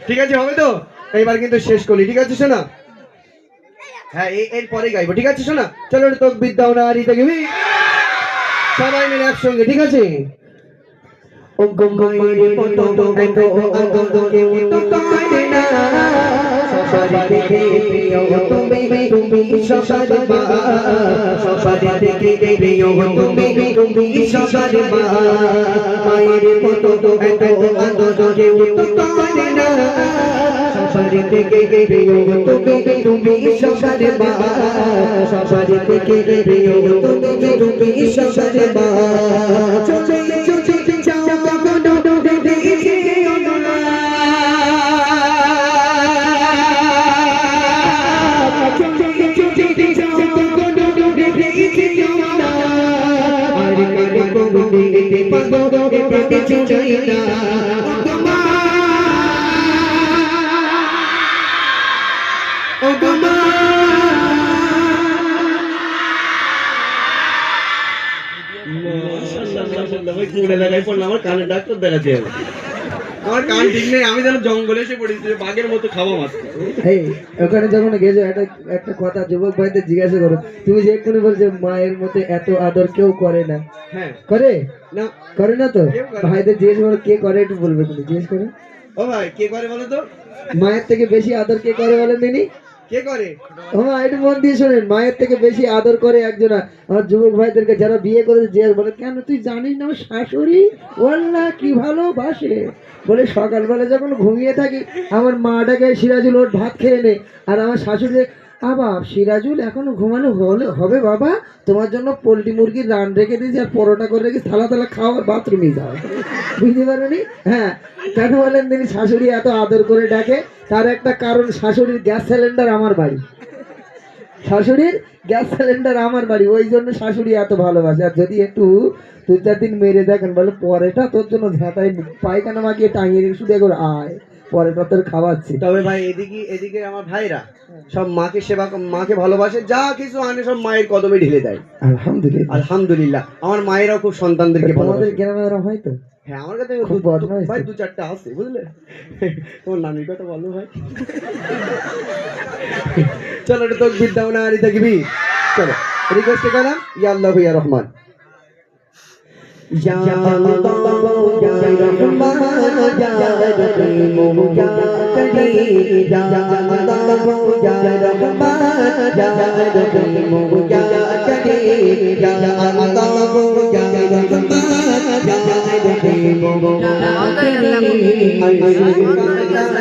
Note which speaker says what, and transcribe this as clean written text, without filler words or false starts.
Speaker 1: ঠিক আছে, হবে তো? এইবার কিন্তু শেষ করলি, ঠিক আছে শোনা? হ্যাঁ, এর পরে গাইবো, ঠিক আছে শোনা? চলো তকবীর দাও না আর গিবি সবাই মিলে একসঙ্গে, ঠিক আছে? ও গো মায়ের মতো এত আদর কেউ তো করে না, সবার থেকে প্রিয় তুমি, তুমি সবার মা, সবার থেকে প্রিয় তুমি, তুমি সবার মা। মায়ের মতো এত আদর কেউ তো করে না, সবার থেকে প্রিয় তুমি, তুমি সবার মা, সবার থেকে প্রিয় তুমি, তুমি সবার মা। চলে চলে যাও কখনো দেখে না, চলে চলে যাও কখনো দেখে না, আর কানে কোনো দিতে পাগো প্রাণে চুচাই না। ও গো মা, আমার কানে ডাক্তার দেখাচ্ছি, আমার কান ঠিক নেই, আমি যেন জঙ্গলে এসে পড়েছি, বাঘের মতো খাওয়া মাত্র।
Speaker 2: ওখানে যখন গেছো একটা কথা যুবক ভাইদের জিজ্ঞাসা করো, তুমি যে এক্ষুনি বলছো মায়ের মতো এত আদর কেউ করে না,
Speaker 1: হ্যাঁ
Speaker 2: করে
Speaker 1: না,
Speaker 2: করে না তো?
Speaker 1: কেউ করে না।
Speaker 2: ভাইদের জিজ্ঞেস করো কে করে, একটু বলবে তুমি জিজ্ঞেস করো।
Speaker 1: ও ভাই, কে করে বলো তো?
Speaker 2: মায়ের থেকে বেশি আদর কে করে বলেন দিনি?
Speaker 1: কে করে?
Speaker 2: হ্যাঁ, একটু মন দিয়ে শোনেন, মায়ের থেকে বেশি আদর করে একজনা আমার যুবক ভাইদেরকে যারা বিয়ে করেছে, যে বলে কেন তুই জানিস না আমার শাশুড়ি ওয়াল্লাহ কি ভালোবাসে, বলে সকালবেলা যখন ঘুমিয়ে থাকি আমার মাটাকে সিরাজুল ওর ভাত খেয়ে নে, আর আমার শাশুড়ি বাপ সিরাজুল এখনো ঘুমানো হবে বাবা, তোমার জন্য পোলট্রি মুরগির রান রেখে দিয়েছি আর পরোটা করে রেখেছি, থালা থালা খাও আর বাথরুমে যাও। বুঝতে পারোনি? হ্যাঁ, কেন বলেন তিনি শাশুড়ি এত আদর করে ডাকে? তার একটা কারণ, শাশুড়ির গ্যাস সিলিন্ডার আমার বাড়ি, শাশুড়ির গ্যাস সিলিন্ডার আমার বাড়ি, ওই জন্য শাশুড়ি এত ভালোবাসে। আর যদি একটু 2-4 দিন মেরে দেখেন, বলে পরেটা তোর জন্য ঝাঁটাই পায়খানা মাখিয়ে টাঙিয়ে রেখে শুধু একবার আয়, পরেটা তোর খাওয়াচ্ছি।
Speaker 1: তবে ভাই এদিকে আমার ভাইরা সব মাকে সেবা, মাকে ভালোবাসে, যা কিছু আনে সব মায়ের কদমে ঢেলে দেয়।
Speaker 2: আলহামদুলিল্লাহ,
Speaker 1: আলহামদুলিল্লাহ, আমার মায়েরাও খুব সন্তানদেরকে
Speaker 2: তোমাদের
Speaker 1: ভালোবাসে।
Speaker 2: গ্রামে ওরা হয় তো?
Speaker 1: হ্যাঁ, আমার কাছে
Speaker 2: খুব বদমাইশ
Speaker 1: ভাই
Speaker 2: তো।
Speaker 1: 2-4টা আছে, বুঝলে? তোমার নানির কথা বলো ভাই। চলো এটা তকবীর দাও না আর গিবি, চলো রিকোয়েস্ট করলাম, ইয়া আল্লাহ ইয়া রহমান। ইয়া আল্লাহ ইয়া রহমান ইয়া রহিম ইয়া করিম, ইয়া আল্লাহ ইয়া রহমান ইয়া রহিম ইয়া করিম, ইয়া আল্লাহ ইয়া রহমান ইয়া রহিম ইয়া করিম।